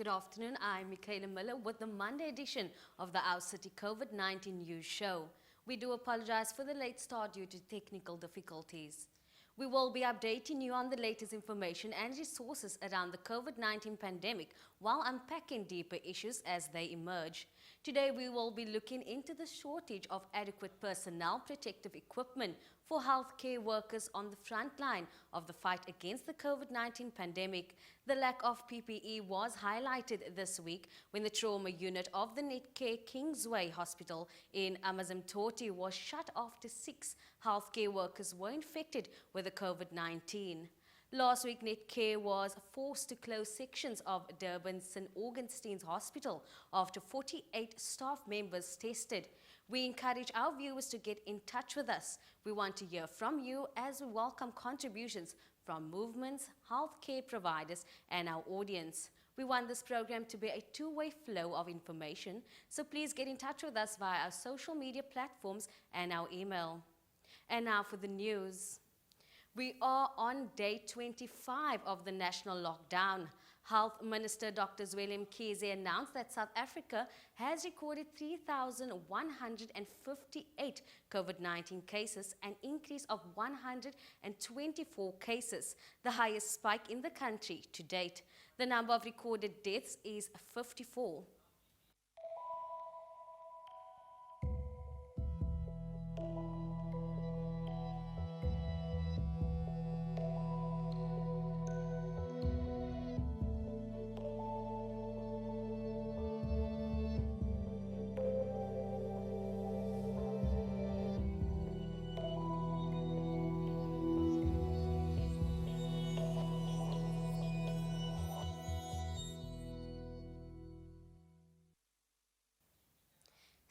Good afternoon, I'm Michaela Miller with the Monday edition of the Our City COVID-19 News Show. We do apologize for the late start due to technical difficulties. We will be updating you on the latest information and resources around the COVID-19 pandemic while unpacking deeper issues as they emerge. Today we will be looking into the shortage of adequate personnel protective equipment for healthcare workers on the front line of the fight against the COVID-19 pandemic. The lack of PPE was highlighted this week when the trauma unit of the Netcare Kingsway Hospital in Amanzimtoti was shut after 6 healthcare workers were infected with the COVID-19. Last week, Netcare was forced to close sections of Durban's St. Augustine's Hospital after 48 staff members tested. We encourage our viewers to get in touch with us. We want to hear from you as we welcome contributions from movements, healthcare providers and our audience. We want this program to be a two-way flow of information, so please get in touch with us via our social media platforms and our email. And now for the news. We are on day 25 of the national lockdown. Health Minister Dr. Zweli Mkhize announced that South Africa has recorded 3,158 COVID-19 cases, an increase of 124 cases, the highest spike in the country to date. The number of recorded deaths is 54.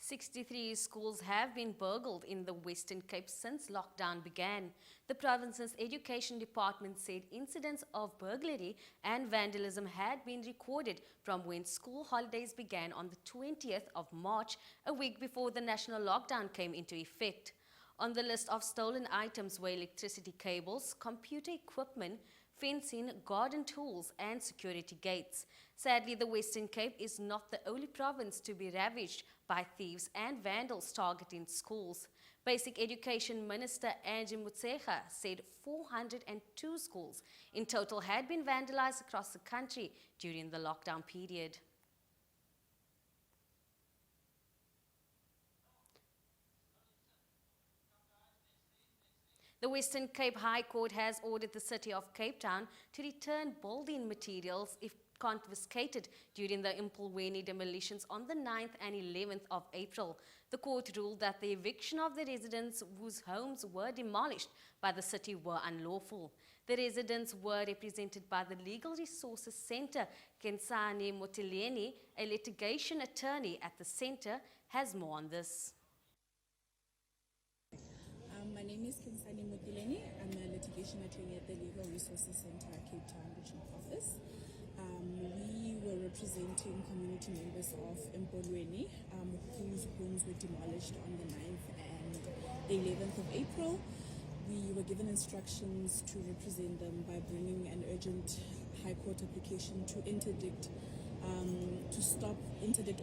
"63 schools have been burgled in the Western Cape since lockdown began. The province's education department said incidents of burglary and vandalism had been recorded from when school holidays began on the 20th of March, a week before the national lockdown came into effect. On the list of stolen items were electricity cables, computer equipment, fencing, garden tools and security gates. Sadly, the Western Cape is not the only province to be ravaged by thieves and vandals targeting schools. Basic Education Minister Angie Motshekga said 402 schools in total had been vandalized across the country during the lockdown period. The Western Cape High Court has ordered the City of Cape Town to return building materials if confiscated during the Impulweni demolitions on the 9th and 11th of April. The court ruled that the eviction of the residents whose homes were demolished by the city were unlawful. The residents were represented by the Legal Resources Centre. Kensani Motileni, a litigation attorney at the centre, has more on this. My name is Kensani Motileni. I'm a litigation attorney at the Legal Resources Centre, Cape Town Regional Office. We were representing community members of Impolweni, whose homes were demolished on the 9th and the 11th of April. We were given instructions to represent them by bringing an urgent High Court application to interdict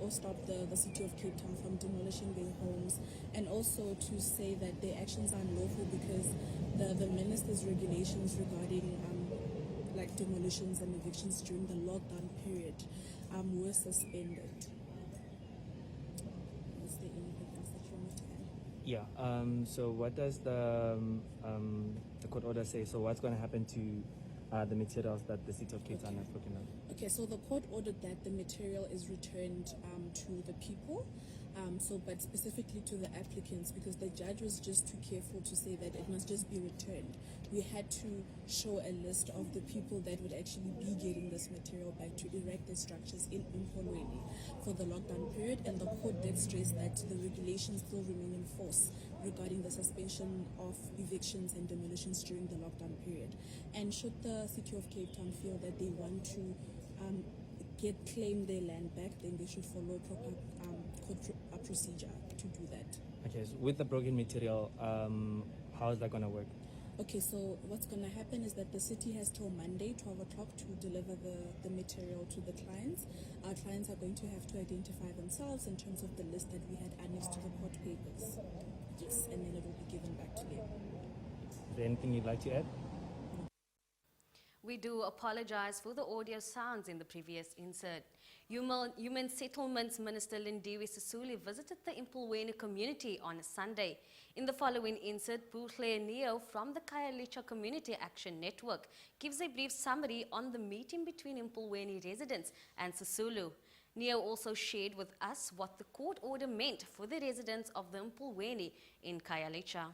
stop the City of Cape Town from demolishing their homes, and also to say that their actions are unlawful because the minister's regulations regarding like demolitions and evictions during the lockdown period were suspended. Is there anything else that you want to add? Yeah, so what does the court order say? So what's going to happen to the materials that the City of Cape Town has broken down? Okay, so the court ordered that the material is returned to the people, but specifically to the applicants, because the judge was just too careful to say that it must just be returned. We had to show a list of the people that would actually be getting this material back to erect their structures in Impolweni for the lockdown period, and the court did stress that the regulations still remain in force regarding the suspension of evictions and demolitions during the lockdown period. And should the City of Cape Town feel that they want to claim their land back, then they should follow proper court procedure to do that. Okay, so with the broken material, how is that going to work? Okay, so what's going to happen is that the city has till Monday, 12 o'clock, to deliver the material to the clients. Our clients are going to have to identify themselves in terms of the list that we had annexed to the court papers. Yes, and then it will be given back to them. Is there anything you'd like to add? We do apologize for the audio sounds in the previous insert. Human Settlements Minister Lindiwe Sisulu visited the Impulweni community on Sunday. In the following insert, Buhle Neo from the Khayelitsha Community Action Network gives a brief summary on the meeting between Impulweni residents and Sisulu. Neo also shared with us what the court order meant for the residents of the Impulweni in Khayelitsha.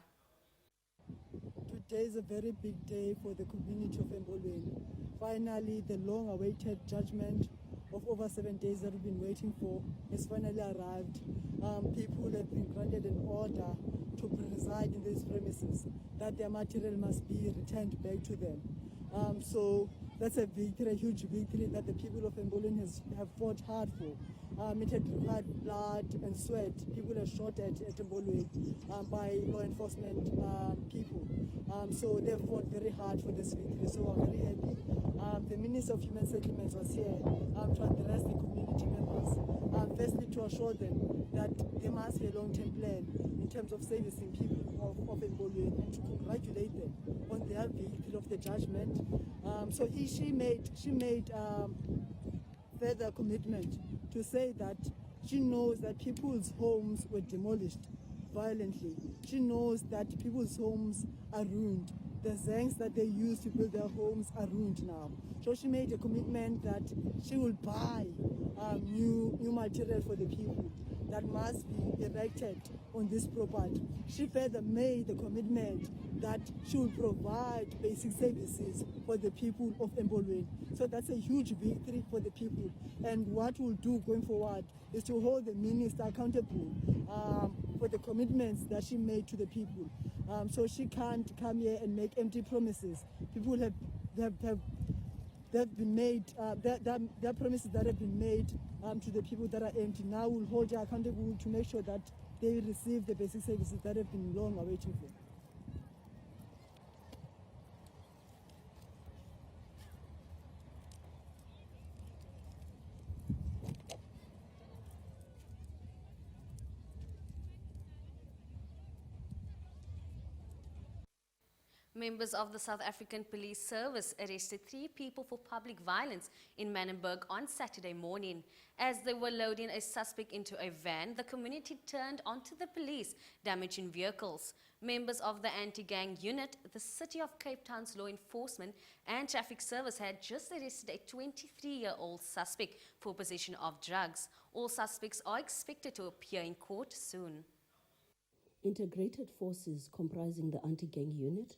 Today is a very big day for the community of Empolweni. Finally, the long-awaited judgment of over 7 days that we've been waiting for has finally arrived. People have been granted an order to reside in these premises, that their material must be returned back to them. So that's a victory, a huge victory that the people of Empolweni have fought hard for. It had required blood and sweat. People are shot at Empolweni by law enforcement people. So they fought very hard for this victory. So I'm very happy. The Minister of Human Settlements was here to address the community members. Firstly, to assure them that there must be a long-term plan in terms of servicing people of Empolweni, and to congratulate them on their victory of the judgment. So she made further commitment to say that she knows that people's homes were demolished violently. She knows that people's homes are ruined. The zanks that they used to build their homes are ruined now. So she made a commitment that she will buy new material for the people that must be erected on this property. She further made the commitment that she will provide basic services for the people of Empolweni. So that's a huge victory for the people. And what we'll do going forward is to hold the minister accountable for the commitments that she made to the people. So she can't come here and make empty promises. People they've been made, their promises that have been made to the people that are empty. Now we'll hold her accountable to make sure that they receive the basic services that have been long awaiting for. Members of the South African Police Service arrested 3 people for public violence in Manenberg on Saturday morning. As they were loading a suspect into a van, the community turned onto the police, damaging vehicles. Members of the anti-gang unit, the City of Cape Town's law enforcement and traffic service had just arrested a 23-year-old suspect for possession of drugs. All suspects are expected to appear in court soon. Integrated forces comprising the anti-gang unit,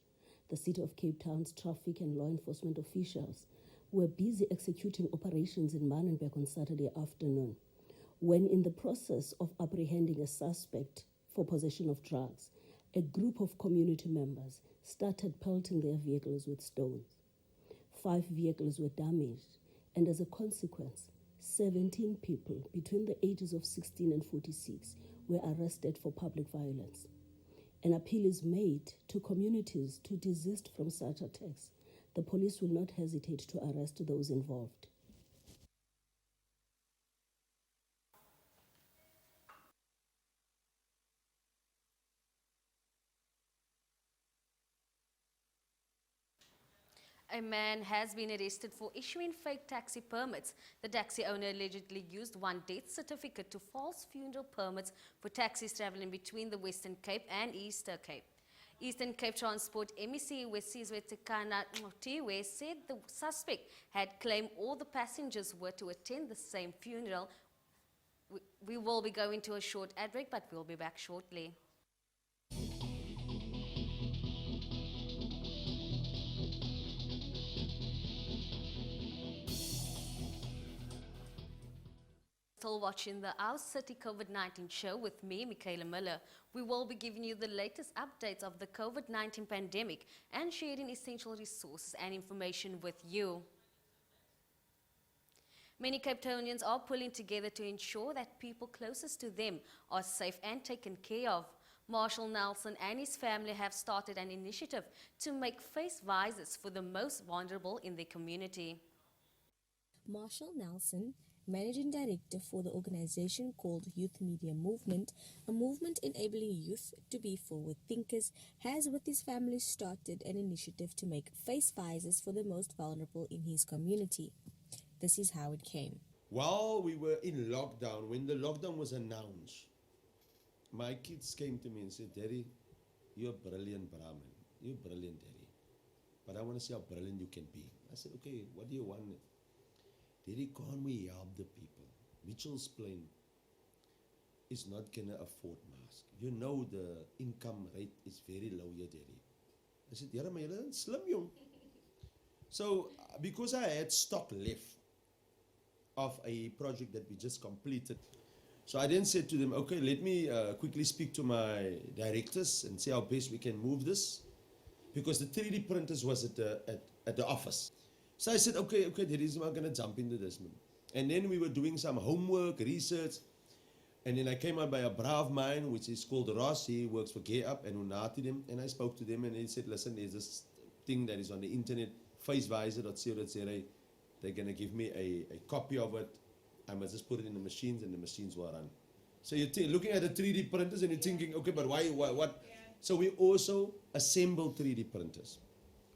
the City of Cape Town's traffic and law enforcement officials were busy executing operations in Manenberg on Saturday afternoon, when in the process of apprehending a suspect for possession of drugs, a group of community members started pelting their vehicles with stones. 5 vehicles were damaged, and as a consequence, 17 people between the ages of 16 and 46 were arrested for public violence. An appeal is made to communities to desist from such attacks. The police will not hesitate to arrest those involved. A man has been arrested for issuing fake taxi permits. The taxi owner allegedly used one death certificate to false funeral permits for taxis traveling between the Western Cape and Eastern Cape. Eastern Cape Transport MEC Wesizwe Tekana Motiwe said the suspect had claimed all the passengers were to attend the same funeral. We will be going to a short ad break, but we'll be back shortly. Still watching the Our City COVID-19 show with me, Michaela Miller. We will be giving you the latest updates of the COVID-19 pandemic and sharing essential resources and information with you. Many Cape Townians are pulling together to ensure that people closest to them are safe and taken care of. Marshall Nelson and his family have started an initiative to make face visors for the most vulnerable in their community. Marshall Nelson, Managing Director for the organization called Youth Media Movement, a movement enabling youth to be forward thinkers, has with his family started an initiative to make face visors for the most vulnerable in his community. This is how it came. While we were in lockdown, when the lockdown was announced, my kids came to me and said, "Daddy, you're a brilliant Brahmin. You're brilliant, Daddy. But I want to see how brilliant you can be." I said, "Okay, what do you want?" "Daddy, can't we help the people? Mitchell's Plain is not going to afford masks. You know the income rate is very low here, Daddy." I said, "Yeah, maar you're slim, jong." So, because I had stock left of a project that we just completed, so I then said to them, "Okay, let me quickly speak to my directors and see how best we can move this," because the 3D printers was at the office. So I said, okay, there is I'm going to jump into this, man. And then we were doing some homework, research, and then I came out by a brave man, which is called Ross. He works for Gear Up and Unati, and I spoke to them, and he said, "Listen, there's this thing that is on the internet, facevisor.co.za. They're going to give me a copy of it. I must just put it in the machines, and the machines will run." So you're looking at the 3D printers, and you're thinking, okay, but why what? Yeah. So we also assemble 3D printers.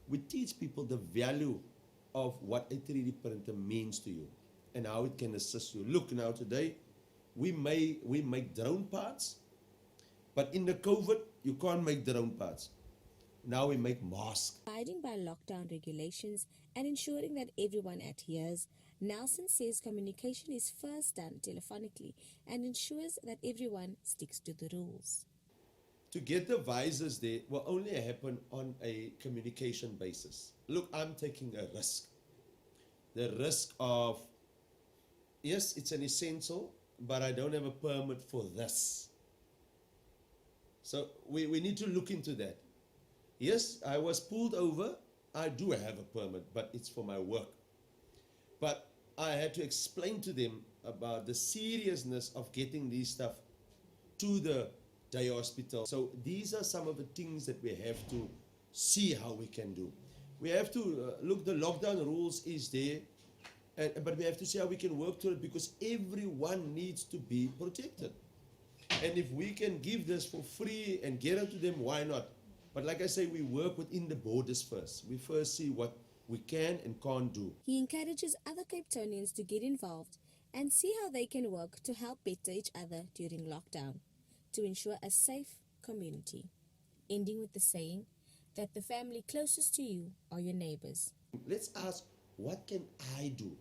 We teach people the value of what a 3D printer means to you and how it can assist you. Look, now today, we make drone parts, but in the COVID, you can't make drone parts. Now we make masks. Abiding by lockdown regulations and ensuring that everyone adheres, Nelson says communication is first done telephonically and ensures that everyone sticks to the rules. To get the visors there will only happen on a communication basis. Look, I'm taking a risk. The risk of, yes, it's an essential, but I don't have a permit for this. So we need to look into that. Yes, I was pulled over. I do have a permit, but it's for my work. But I had to explain to them about the seriousness of getting these stuff to the day hospital. So these are some of the things that we have to see how we can do. We have to look, the lockdown rules is there, but we have to see how we can work through it, because everyone needs to be protected. And if we can give this for free and get it to them, why not? But like I say, we work within the borders first. We first see what we can and can't do. He encourages other Cape Townians to get involved and see how they can work to help better each other during lockdown, to ensure a safe community. Ending with the saying that the family closest to you are your neighbors. Let's ask, what can I do?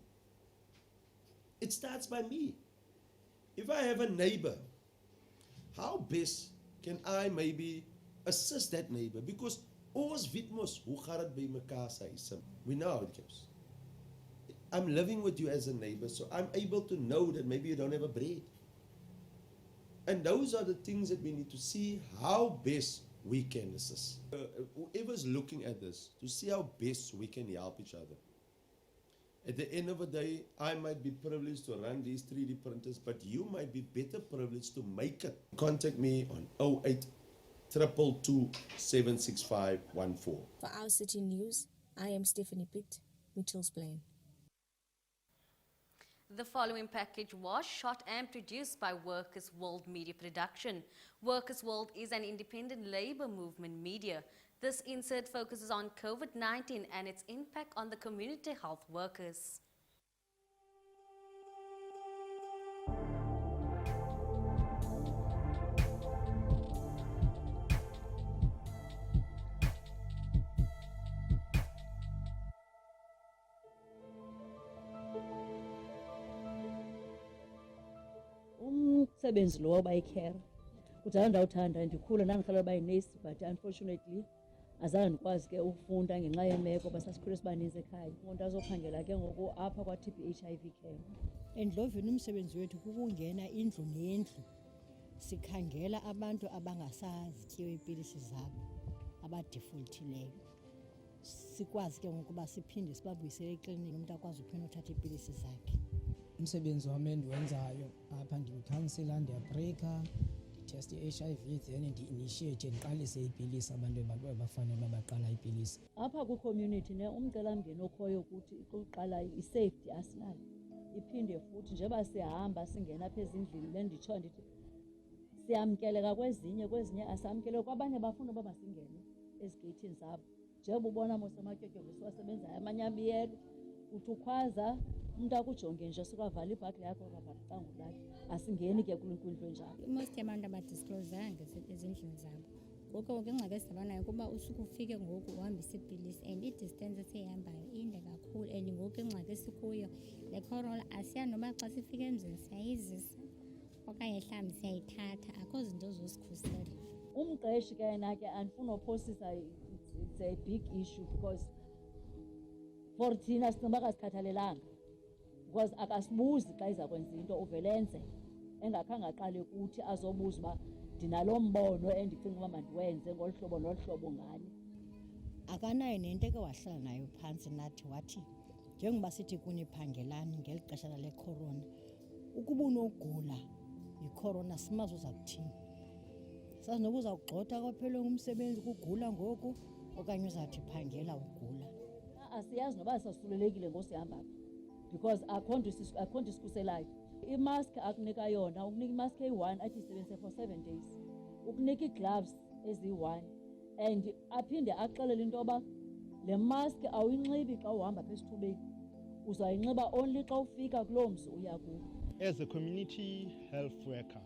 It starts by me. If I have a neighbor, how best can I maybe assist that neighbor? Because ons weet mos hoe gaan dit by mekaar se huise. We know how it goes. I'm living with you as a neighbor, so I'm able to know that maybe you don't have a bread. And those are the things that we need to see how best we can assist. Whoever's looking at this, to see how best we can help each other. At the end of the day, I might be privileged to run these 3D printers, but you might be better privileged to make it. Contact me on 08 222 76514. For Our City News, I am Stephanie Pitt, Mitchell's Plain. The following package was shot and produced by Workers' World Media Production. Workers' World is an independent labor movement media. This insert focuses on COVID-19 and its impact on the community health workers. Umsebenzi lo wabayikhera kudala ndawuthanda ndikhula ndandihlala bayinesi, but unfortunately azange ndikwazi ke ufunda ngenxa yeemeko basasikhule sibaninzi ekhaya. Umuntu azophangela ke ngoku apha kwa-TB HIV care. Endlovini umsebenzi wethu kukungena indlu nendlu sikhangela abantu abangasazityiyo iipilisi zabo abadifulthileyo, sikwazi ke ngokuba siphinde sibabuyisele ekliniki umuntu akwazi uphinda uthatha iipilisi zakhe. Umsebenzi wami endiwenzayo apha ndiyikhansila, ndiyabhreyikha, nditeste i-HIV then ndi-initiate ndiqalise ipilisi abantu bafanele babaqala ipilisi. Apha kwi-community ne umcelamngeni okhoyo ukuthi kuqala i-safety asinayo, iphinde futhi njengoba sihamba singena apha ezindlini le nditsho ndithi siyamkeleka kwezinye asamkeleka, kwabanye bafuna uba masingene ezigeyithini zabo. Njengoba ubona mosamatyotyombe siwasebenzayo amanye abiyelo, uthi ukhwaza umntu akujonge nje sukavala ibhakile yakho okavala icango lakhe, asingeni ke kwinto enjalo. Most yabantu abadisclosanga ezindlini zabo, ngoko ke ingxaki esizabanayo kuba usuke ufike ngoku uhambisa ipilisi and i-distance esiyihambayo inde kakhulu, and ngoku ingxaki esikuyo le corona asiya noba xa sifika emzini siyayizisa okanye mhlawumbi siyayithatha, akho zinto zosikhusela. Umqeshi ke yena ke andifuna uphosisa, it's a big issue because for thina sicinga uba akasikhathalelanga because akasibuzi xa iza kwenza into uvelenze engakhange aqale kuthi azobuza uba ndinalo mbono endicinga uba mandiwenze ngolu hlobo nolu hlobo ngani. Akanayo nento eke wahlala nayo phantsi nathi wathi njengoba sithi kuniphangelani ngeli xesha lale corona, ukuba unogula yicorona simazi uza kuthini. Sazi noba uzawugxotha kwaphela ngumsebenzi kugula ngoku okanye uzawuthi phangela ugula. Asiyazi noba sasulelekile ngosihamba because akho nto isikhuselayo. Imask akunika yona, ukunika imask eyi-1 athi isebenzise for 7 days, ukunika ii-gloves eziyi-1 and aphinde axelele into yoba le mask awuyinxibi xa uhamba apha esithubeni, uzayinxiba only xa ufika kuloo mzi uya kuwo. As a community health worker,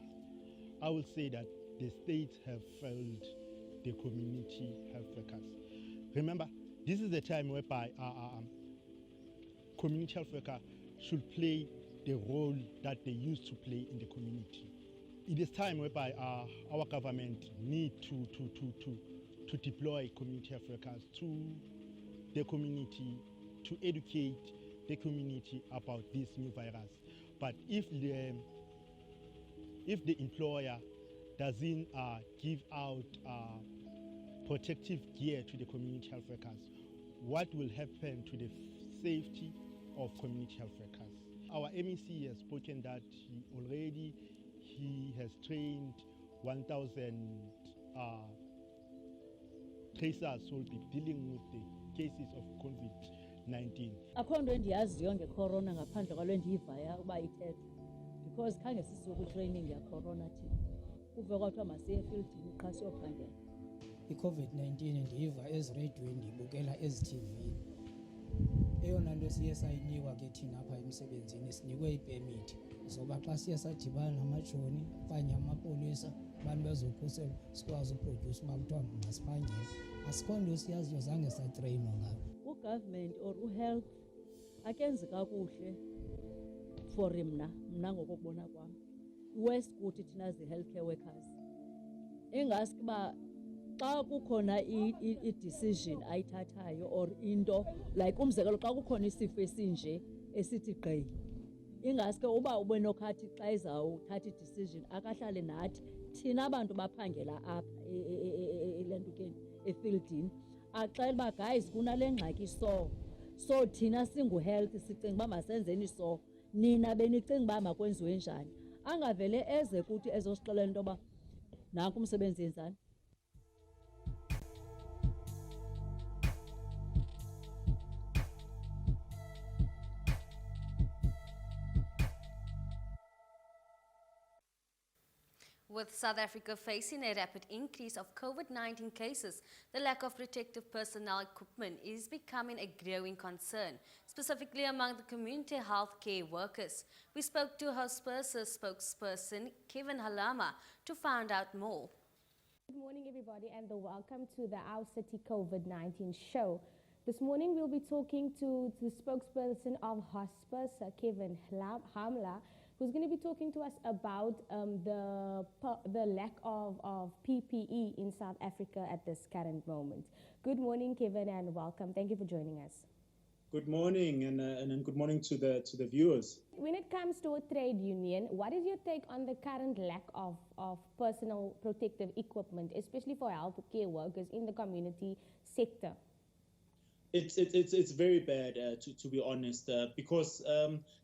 I will say that the states have failed the community health workers. Remember, this is the time whereby community health worker should play the role that they used to play in the community. It is time whereby our government need to deploy community health workers to the community to educate the community about this new virus. But if the employer doesn't give out protective gear to the community health workers, what will happen to the safety of community health workers? Our MEC has spoken that he has trained 1,000 tracers who will be dealing with the cases of COVID-19. Akho nto endiyaziyo ngecorona ngaphandle kwalo endiyivayo uba ithethwa because khange sisiwe kwi-training yecorona thina. Kuve kwathiwa masiye efieldini qha siyophangela. I-COVID-19 ndiyiva ezireyidweni ndiyibukela ezithivini. Eyona nto siye sayinikwa ke thina apha emsebenzini sinikwe ipemithi zoba xa siye sadibana namajoni okanye amapolisa abantu bezokhuselwa sikwazi uproduce uba kuthiwa masiphangele. Asikho nto siyaziyo zange satreyinwa ngabo. U-government or u-health akenzi kakuhle for mna ngokokubona kwam. West kuthi thina zi-healthcare workers ingaski uba xa kukhona i-decision ayithathayo or into like umzekelo xa kukhona isifo esinje esithi gqi, ingaske uba ubenokhathi xa izawuthatha i-decision akahlale nathi thina abantu baphangela apha elentukeni efieldini axela uba guys kunale ngxaki so thina singu-health sicinga uba masenzeni so, nina benicinga uba makwenziwe njani. Angavele eze kuthi ezosixelela into yoba nanku umsebenzi yenzani. With South Africa facing a rapid increase of COVID-19 cases, the lack of protective personnel equipment is becoming a growing concern, specifically among the community health care workers. We spoke to her spokesperson, Kevin Halama, to find out more. Good morning, everybody, and welcome to the Our City COVID-19 show. This morning, we'll be talking to the spokesperson of Hospice, Kevin Hamla, who's going to be talking to us about the lack of PPE in South Africa at this current moment. Good morning, Kevin, and welcome. Thank you for joining us. Good morning, and good morning to the viewers. When it comes to a trade union, what is your take on the current lack of personal protective equipment, especially for healthcare workers in the community sector? It's very bad, to be honest, because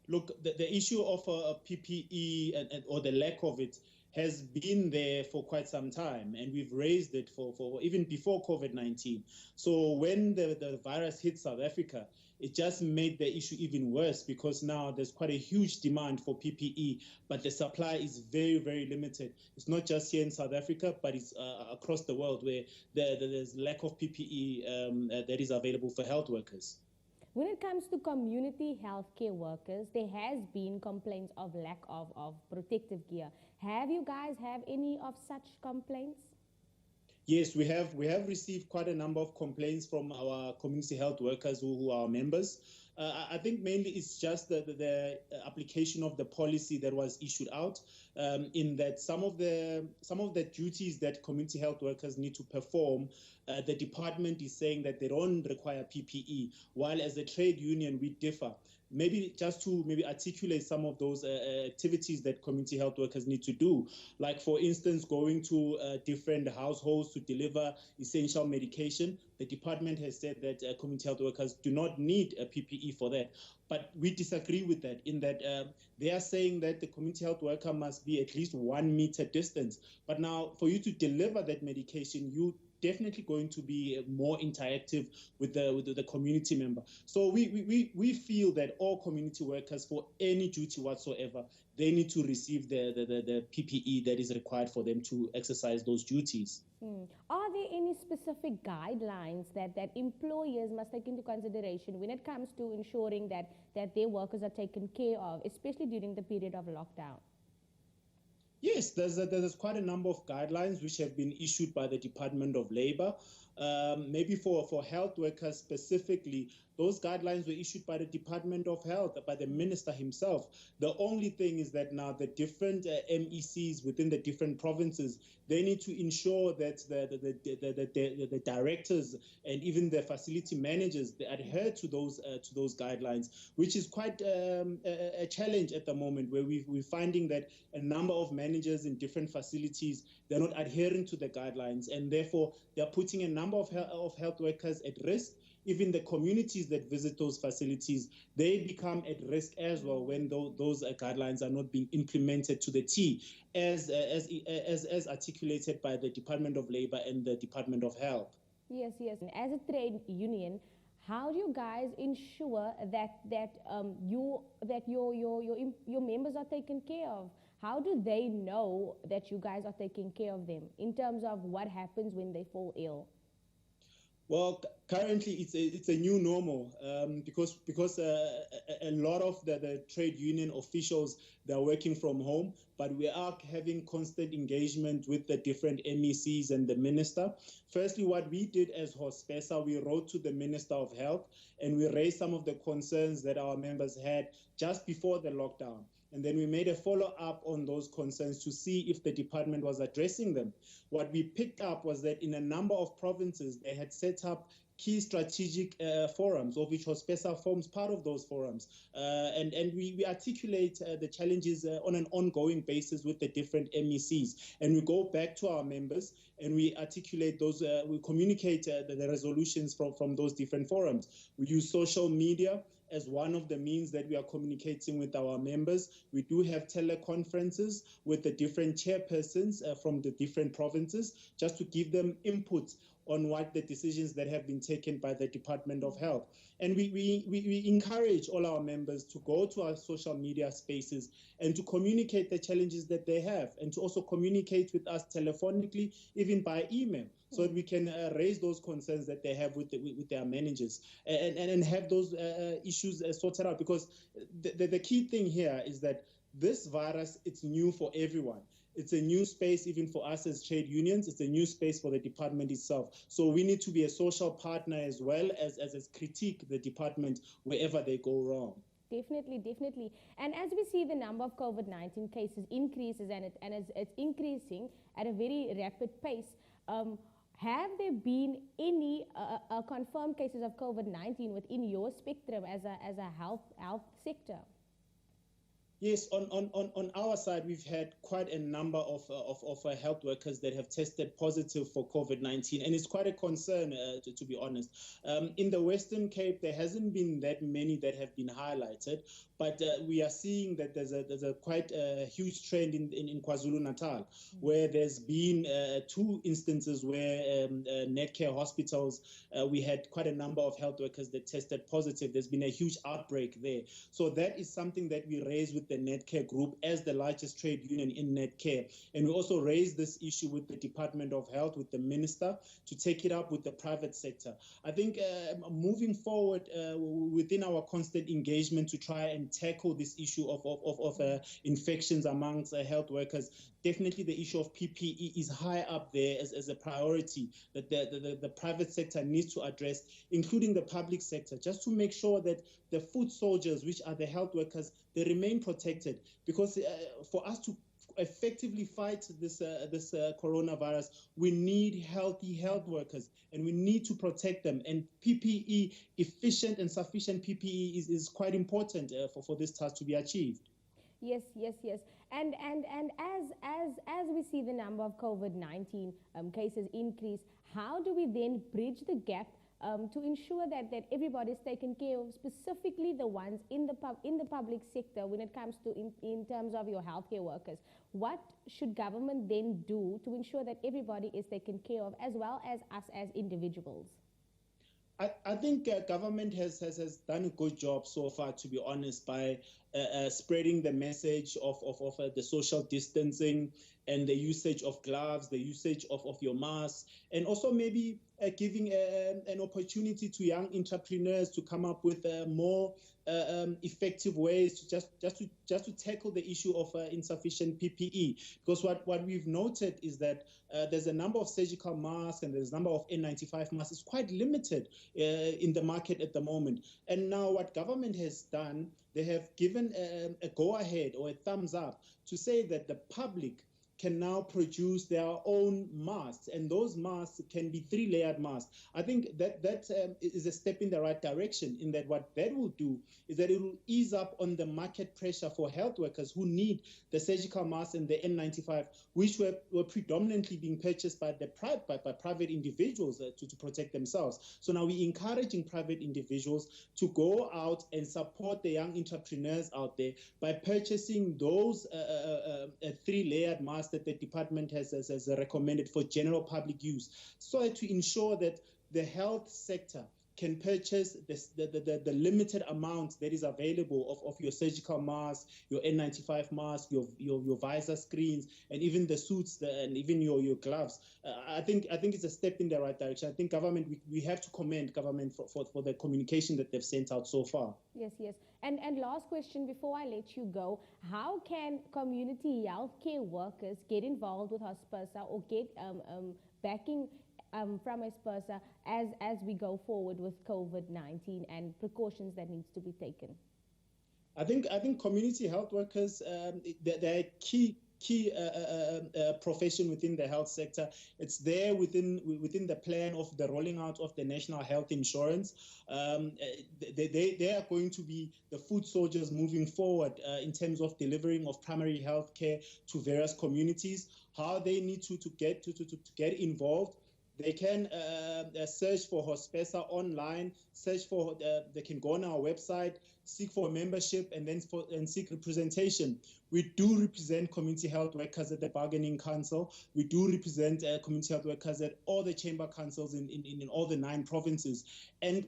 look, the issue of PPE or the lack of it has been there for quite some time, and we've raised it for even before COVID-19. So when the virus hit South Africa, it just made the issue even worse, because now there's quite a huge demand for PPE, but the supply is very, very limited. It's not just here in South Africa, but it's across the world, where there's lack of PPE that is available for health workers. When it comes to community healthcare workers, there has been complaints of lack of protective gear. Have you guys have any of such complaints? Yes, we have received quite a number of complaints from our community health workers who are members. I think mainly it's just the application of the policy that was issued out, in that some of the duties that community health workers need to perform, the department is saying that they don't require PPE, while as a trade union we differ. Maybe just to articulate some of those activities that community health workers need to do, like for instance, going to different households to deliver essential medication. The department has said that community health workers do not need a PPE for that. But we disagree with that, in that they are saying that the community health worker must be at least 1 meter distance. But now for you to deliver that medication, you definitely going to be more interactive with the community member. So we feel that all community workers, for any duty whatsoever, they need to receive the PPE that is required for them to exercise those duties. Are there any specific guidelines that employers must take into consideration when it comes to ensuring that their workers are taken care of, especially during the period of lockdown? Yes, there's quite a number of guidelines which have been issued by the Department of Labor. Maybe for health workers specifically, those guidelines were issued by the Department of Health, by the minister himself. The only thing is that now the different MECs within the different provinces, they need to ensure that the directors and even the facility managers, they adhere to those guidelines, which is quite a challenge at the moment, where we're finding that a number of managers in different facilities, they're not adhering to the guidelines, and therefore they're putting a number of health workers at risk. Even the communities that visit those facilities, they become at risk as well when those guidelines are not being implemented to the T, as articulated by the Department of Labor and the Department of Health. Yes. As a trade union, how do you guys ensure that your members are taken care of? How do they know that you guys are taking care of them in terms of what happens when they fall ill? Well, currently it's a new normal, because a lot of the trade union officials, they're working from home, but we are having constant engagement with the different MECs and the minister. Firstly, what we did as Hospesa, we wrote to the Minister of Health and we raised some of the concerns that our members had just before the lockdown. And then we made a follow-up on those concerns to see if the department was addressing them. What we picked up was that in a number of provinces, they had set up key strategic forums, of which Hospesa forms part of those forums. And we articulate the challenges on an ongoing basis with the different MECs. And we go back to our members and we articulate those, we communicate the resolutions from those different forums. We use social media as one of the means that we are communicating with our members. We do have teleconferences with the different chairpersons from the different provinces, just to give them input on what the decisions that have been taken by the Department of Health. And we encourage all our members to go to our social media spaces and to communicate the challenges that they have, and to also communicate with us telephonically, even by email, so that we can raise those concerns that they have with their managers, and have those issues sorted out. Because the key thing here is that this virus, it's new for everyone. It's a new space even for us as trade unions. It's a new space for the department itself. So we need to be a social partner as well as critique the department wherever they go wrong. Definitely. And as we see the number of COVID-19 cases increases, and it's increasing at a very rapid pace, have there been any confirmed cases of COVID-19 within your spectrum as a health sector? Yes, on our side, we've had quite a number of health workers that have tested positive for COVID-19, and it's quite a concern, to be honest. In the Western Cape, there hasn't been that many that have been highlighted, but we are seeing that there's a quite a huge trend in KwaZulu-Natal, where there's been 2 instances where Netcare hospitals, we had quite a number of health workers that tested positive. There's been a huge outbreak there. So that is something that we raise with the Netcare group as the largest trade union in Netcare. And we also raised this issue with the Department of Health, with the minister, to take it up with the private sector. I think moving forward within our constant engagement to try and tackle this issue of infections amongst health workers, definitely the issue of PPE is high up there as a priority that the private sector needs to address, including the public sector, just to make sure that the foot soldiers, which are the health workers, they remain protected. Because for us to effectively fight this coronavirus, we need healthy health workers, and we need to protect them. And PPE, efficient and sufficient PPE, is quite important for this task to be achieved. Yes. And as we see the number of COVID-19 cases increase, how do we then bridge the gap to ensure that everybody is taken care of, specifically the ones in the public sector when it comes to in terms of your healthcare workers? What should government then do to ensure that everybody is taken care of, as well as us as individuals? I think government has done a good job so far, to be honest, by spreading the message of the social distancing and the usage of gloves, the usage of your mask, and also maybe giving an opportunity to young entrepreneurs to come up with more effective ways to just to tackle the issue of insufficient PPE. Because what we've noted is that there's a number of surgical masks and there's a number of N95 masks. It's quite limited in the market at the moment. And now what government has done, they have given a go-ahead or a thumbs up to say that the public can now produce their own masks, and those masks can be 3-layered masks. I think that is a step in the right direction, in that what that will do is that it will ease up on the market pressure for health workers who need the surgical masks and the N95, which were predominantly being purchased by private individuals to protect themselves. So now we're encouraging private individuals to go out and support the young entrepreneurs out there by purchasing those 3-layered masks that the department has recommended for general public use, so to ensure that the health sector can purchase the limited amount that is available of your surgical mask, your N95 mask, your visor screens, and even the suits and even your gloves. I think it's a step in the right direction. I think government, we have to commend government for the communication that they've sent out so far. Yes. And last question before I let you go: how can community healthcare workers get involved with Hospersa or get backing from Hospersa as we go forward with COVID-19 and precautions that needs to be taken? I think community health workers, they're a key profession within the health sector. It's there within the plan of the rolling out of the national health insurance. They are going to be the foot soldiers moving forward in terms of delivering of primary health care to various communities. How they need to get involved. They can search for Hospersa online, they can go on our website, seek for membership, and seek representation. We do represent community health workers at the bargaining council. We do represent community health workers at all the chamber councils in all the 9 provinces. And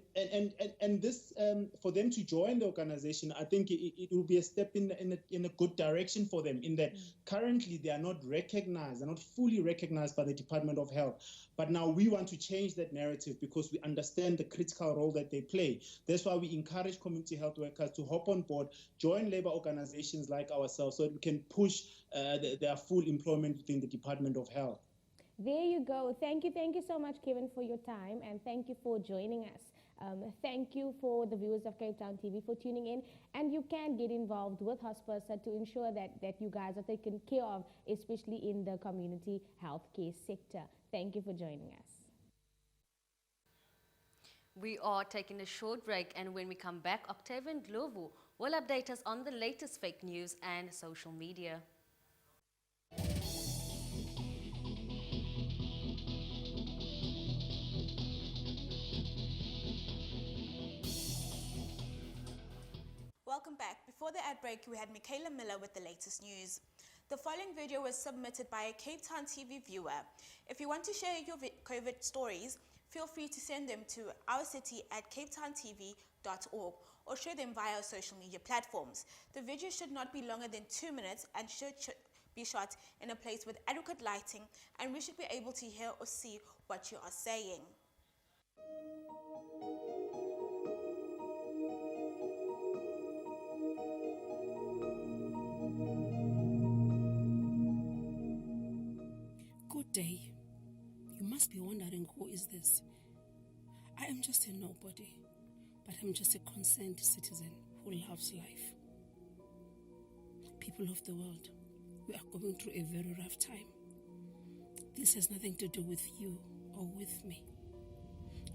this, for them to join the organization, I think it will be a step in a good direction for them, in that currently they are not recognized, they're not fully recognized by the Department of Health. But now we want to change that narrative, because we understand the critical role that they play. That's why we encourage community health workers to hop on board, join labor organizations like ourselves, so that we can push their full employment within the Department of Health. There you go. Thank you so much, Kevin, for your time, and thank you for joining us. Thank you for the viewers of Cape Town TV for tuning in, and you can get involved with Hospersa to ensure that you guys are taken care of, especially in the community healthcare sector. Thank you for joining us. We are taking a short break, and when we come back, Octavian Glovu will update us on the latest fake news and social media. Welcome back. Before the ad break, we had Michaela Miller with the latest news. The following video was submitted by a Cape Town TV viewer. If you want to share your COVID stories, feel free to send them to ourcity@capetowntv.org or share them via social media platforms. The video should not be longer than 2 minutes and should be shot in a place with adequate lighting, and we should be able to hear or see what you are saying. Good day. You must be wondering, who is this? I am just a nobody, but I'm just a concerned citizen who loves life. People of the world, we are going through a very rough time. This has nothing to do with you or with me.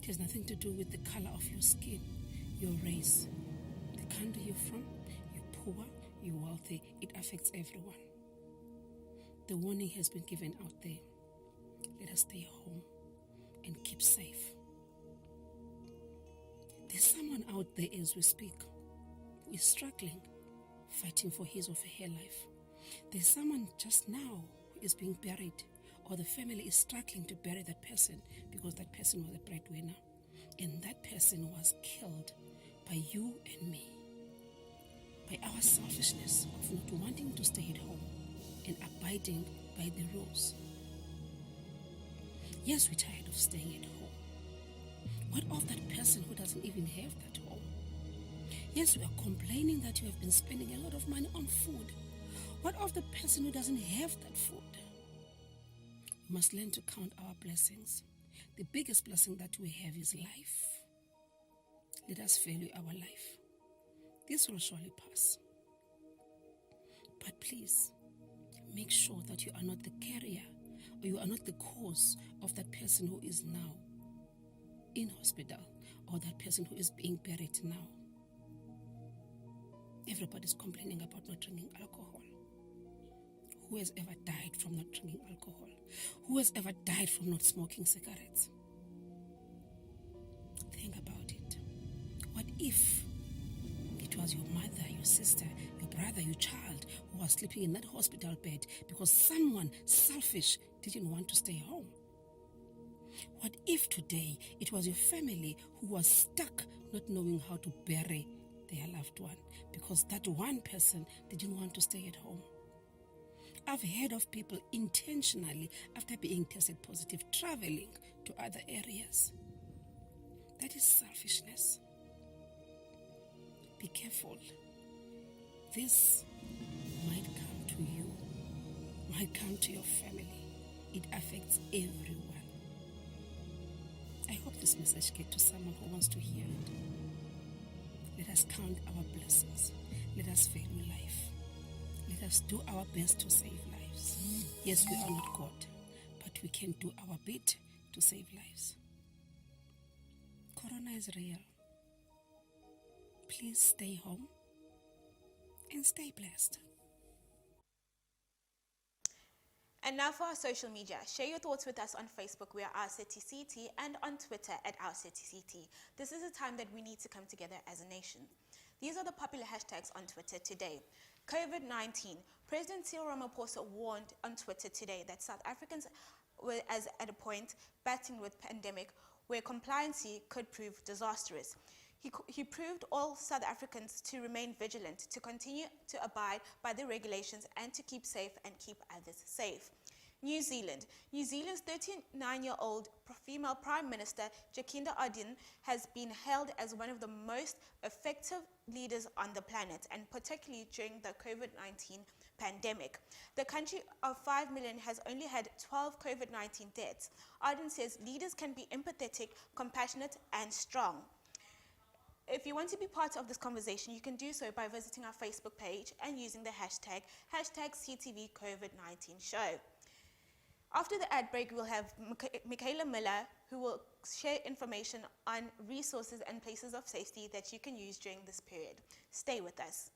It has nothing to do with the color of your skin, your race, the country you're from, you're poor, you're wealthy. It affects everyone. The warning has been given out there. Let us stay home and keep safe. There's someone out there as we speak who is struggling, fighting for his or her life. There's someone just now who is being buried, or the family is struggling to bury that person because that person was a breadwinner, and that person was killed by you and me, by our selfishness of not wanting to stay at home and abiding by the rules. Yes, we're tired of staying at home. What of that person who doesn't even have that home? Yes, we are complaining that you have been spending a lot of money on food. What of the person who doesn't have that food? We must learn to count our blessings. The biggest blessing that we have is life. Let us value our life. This will surely pass. But please, make sure that you are not the carrier, or you are not the cause of that person who is now in hospital, or that person who is being buried now. Everybody's complaining about not drinking alcohol. Who has ever died from not drinking alcohol? Who has ever died from not smoking cigarettes? Think about it. What if it was your mother, your sister, your brother, your child who was sleeping in that hospital bed because someone selfish didn't want to stay home? What if today it was your family who was stuck not knowing how to bury their loved one because that one person didn't want to stay at home? I've heard of people intentionally, after being tested positive, traveling to other areas. That is selfishness. Be careful. This might come to you, might come to your family. It affects everyone. I hope this message gets to someone who wants to hear it. Let us count our blessings. Let us value life. Let us do our best to save lives. Yes, we are not God, but we can do our bit to save lives. Corona is real. Please stay home and stay blessed. And now for our social media. Share your thoughts with us on Facebook, we are OurCityCT, and on Twitter @OurCityCT. This is a time that we need to come together as a nation. These are the popular hashtags on Twitter today. COVID-19. President Cyril Ramaphosa warned on Twitter today that South Africans were at a point battling with pandemic where compliancy could prove disastrous. He proved all South Africans to remain vigilant, to continue to abide by the regulations, and to keep safe and keep others safe. New Zealand. New Zealand's 39-year-old female Prime Minister Jacinda Ardern has been hailed as one of the most effective leaders on the planet, and particularly during the COVID-19 pandemic. The country of 5 million has only had 12 COVID-19 deaths. Ardern says leaders can be empathetic, compassionate, and strong. If you want to be part of this conversation, you can do so by visiting our Facebook page and using the hashtag CTV COVID-19 show. After the ad break, we'll have Michaela Miller, who will share information on resources and places of safety that you can use during this period. Stay with us.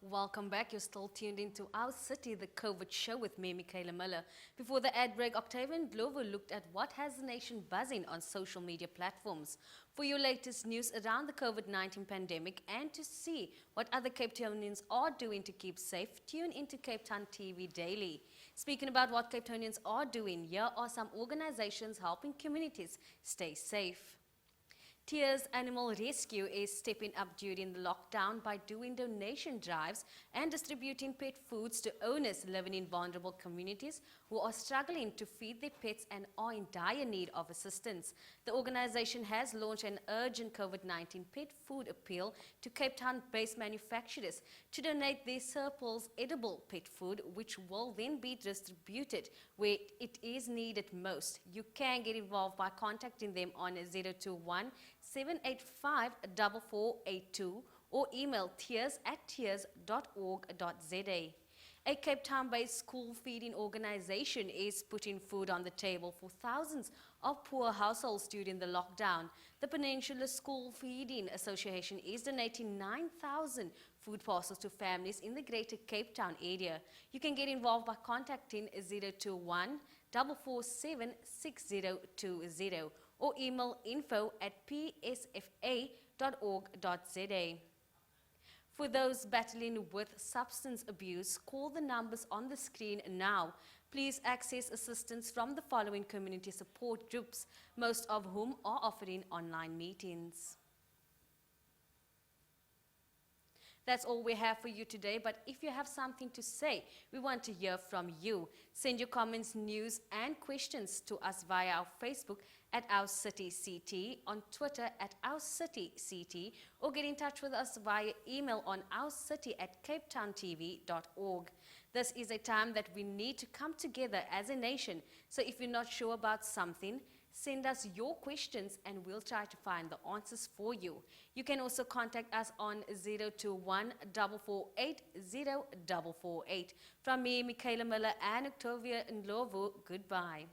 Welcome back. You're still tuned into Our City, the COVID show with me, Michaela Miller. Before the ad break, Octavian Glover looked at what has the nation buzzing on social media platforms. For your latest news around the COVID-19 pandemic and to see what other Cape Townians are doing to keep safe, tune into Cape Town TV Daily. Speaking about what Cape Townians are doing, here are some organizations helping communities stay safe. Tears Animal Rescue is stepping up during the lockdown by doing donation drives and distributing pet foods to owners living in vulnerable communities who are struggling to feed their pets and are in dire need of assistance. The organization has launched an urgent COVID-19 pet food appeal to Cape Town-based manufacturers to donate their surplus edible pet food, which will then be distributed where it is needed most. You can get involved by contacting them on 021 785 4482 or email tears@tears.org.za. A Cape Town-based school feeding organization is putting food on the table for thousands of poor households during the lockdown. The Peninsula School Feeding Association is donating 9,000 food parcels to families in the Greater Cape Town area. You can get involved by contacting 021 447 6020 or email info@psfa.org.za. For those battling with substance abuse, call the numbers on the screen now. Please access assistance from the following community support groups, most of whom are offering online meetings. That's all we have for you today, but if you have something to say, we want to hear from you. Send your comments, news, and questions to us via our Facebook at Our City CT, on Twitter at Our City CT, or get in touch with us via email on ourcity@capetowntv.org. This is a time that we need to come together as a nation, so if you're not sure about something, send us your questions and we'll try to find the answers for you. You can also contact us on 021 448 0448. From me, Michaela Miller and Octavia Ndlovu, goodbye.